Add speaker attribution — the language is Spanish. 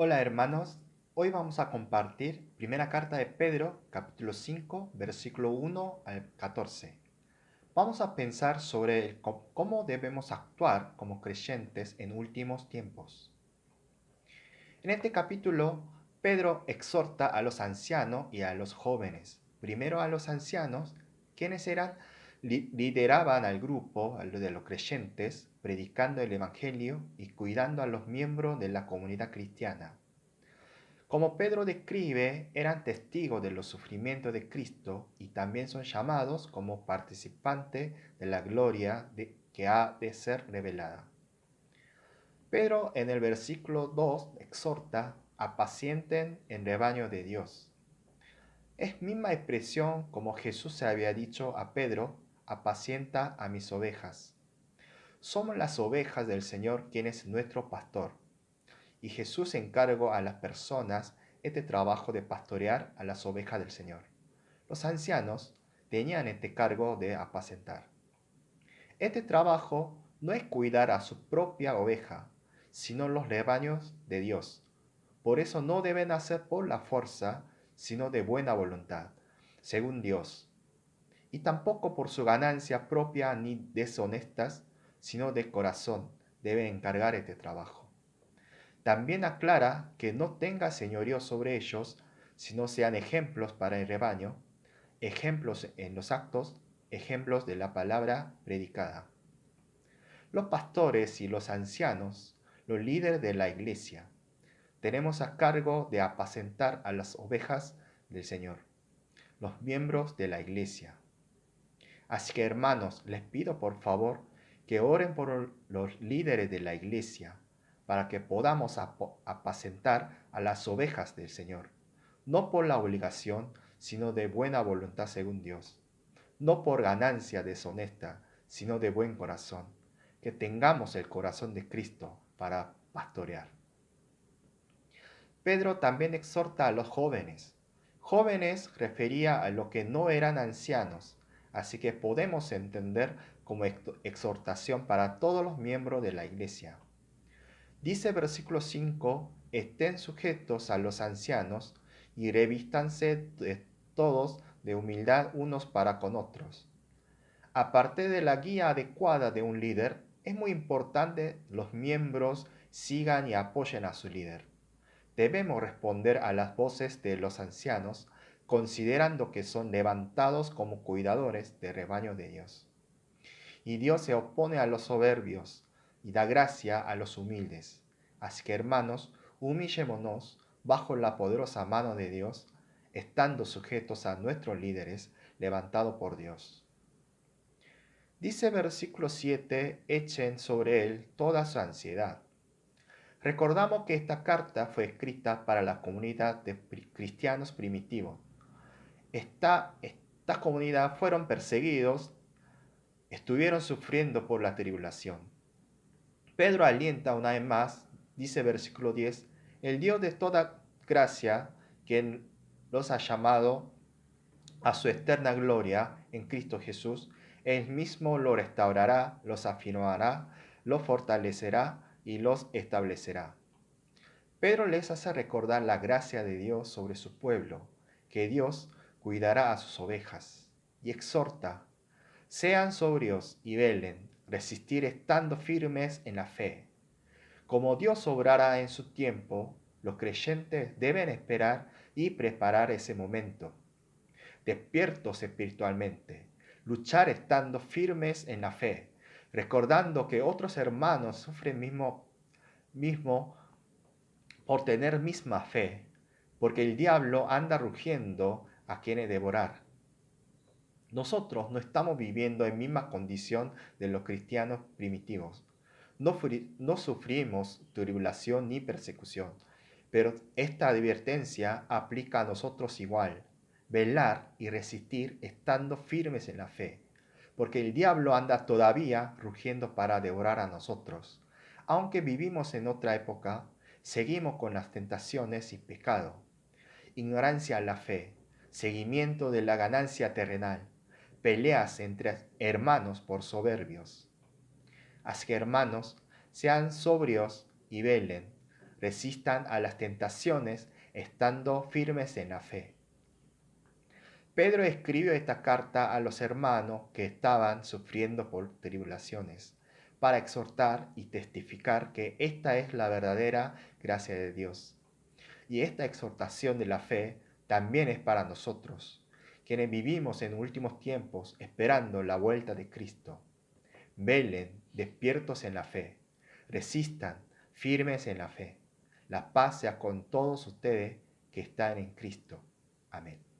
Speaker 1: Hola hermanos, hoy vamos a compartir primera carta de Pedro, capítulo 5, versículo 1 al 14. Vamos a pensar sobre cómo debemos actuar como creyentes en últimos tiempos. En este capítulo, Pedro exhorta a los ancianos y a los jóvenes. Primero a los ancianos, quienes lideraban al grupo de los creyentes, predicando el Evangelio y cuidando a los miembros de la comunidad cristiana. Como Pedro describe, eran testigos de los sufrimientos de Cristo y también son llamados como participantes de la gloria que ha de ser revelada. Pedro en el versículo 2 exhorta: apacienten en rebaño de Dios. Es misma expresión como Jesús se había dicho a Pedro: apacienta a mis ovejas. Somos las ovejas del Señor quien es nuestro pastor. Y Jesús encargó a las personas este trabajo de pastorear a las ovejas del Señor. Los ancianos tenían este cargo de apacentar. Este trabajo no es cuidar a su propia oveja, sino los rebaños de Dios. Por eso no deben hacer por la fuerza, sino de buena voluntad, según Dios. Y tampoco por su ganancia propia ni deshonestas, sino de corazón deben encargar este trabajo. También aclara que no tenga señorío sobre ellos, sino sean ejemplos para el rebaño, ejemplos en los actos, ejemplos de la palabra predicada. Los pastores y los ancianos, los líderes de la iglesia, tenemos a cargo de apacentar a las ovejas del Señor, los miembros de la iglesia. Así que hermanos, les pido por favor que oren por los líderes de la iglesia, para que podamos apacentar a las ovejas del Señor, no por la obligación, sino de buena voluntad según Dios, no por ganancia deshonesta, sino de buen corazón, que tengamos el corazón de Cristo para pastorear. Pedro también exhorta a los jóvenes. Jóvenes refería a los que no eran ancianos, así que podemos entender como exhortación para todos los miembros de la iglesia. Dice versículo 5, estén sujetos a los ancianos y revístanse de todos de humildad unos para con otros. Aparte de la guía adecuada de un líder, es muy importante que los miembros sigan y apoyen a su líder. Debemos responder a las voces de los ancianos, considerando que son levantados como cuidadores del rebaño de Dios. Y Dios se opone a los soberbios y da gracia a los humildes. Así que hermanos, humillémonos bajo la poderosa mano de Dios, estando sujetos a nuestros líderes, levantados por Dios. Dice versículo 7, echen sobre él toda su ansiedad. Recordamos que esta carta fue escrita para la comunidad de cristianos primitivos. Esta comunidad fueron perseguidos, estuvieron sufriendo por la tribulación. Pedro alienta una vez más, dice versículo 10, el Dios de toda gracia, quien los ha llamado a su eterna gloria en Cristo Jesús, él mismo los restaurará, los afirmará, los fortalecerá y los establecerá. Pedro les hace recordar la gracia de Dios sobre su pueblo, que Dios cuidará a sus ovejas, y exhorta: sean sobrios y velen, resistir estando firmes en la fe. Como Dios obrará en su tiempo, los creyentes deben esperar y preparar ese momento. Despiertos espiritualmente, luchar estando firmes en la fe, recordando que otros hermanos sufren mismo por tener misma fe, porque el diablo anda rugiendo a quienes devorar. Nosotros no estamos viviendo en misma condición de los cristianos primitivos. No sufrimos tribulación ni persecución, pero esta advertencia aplica a nosotros igual: velar y resistir estando firmes en la fe, porque el diablo anda todavía rugiendo para devorar a nosotros. Aunque vivimos en otra época, seguimos con las tentaciones y pecado, ignorancia a la fe, seguimiento de la ganancia terrenal, peleas entre hermanos por soberbios. Así que hermanos, sean sobrios y velen, Resistan a las tentaciones estando firmes en la fe. Pedro escribió esta carta a los hermanos que estaban sufriendo por tribulaciones, para exhortar y testificar que esta es la verdadera gracia de Dios. Y esta exhortación de la fe también es para nosotros, quienes vivimos en últimos tiempos esperando la vuelta de Cristo. Velen, despiertos en la fe, resistan, firmes en la fe. La paz sea con todos ustedes que están en Cristo. Amén.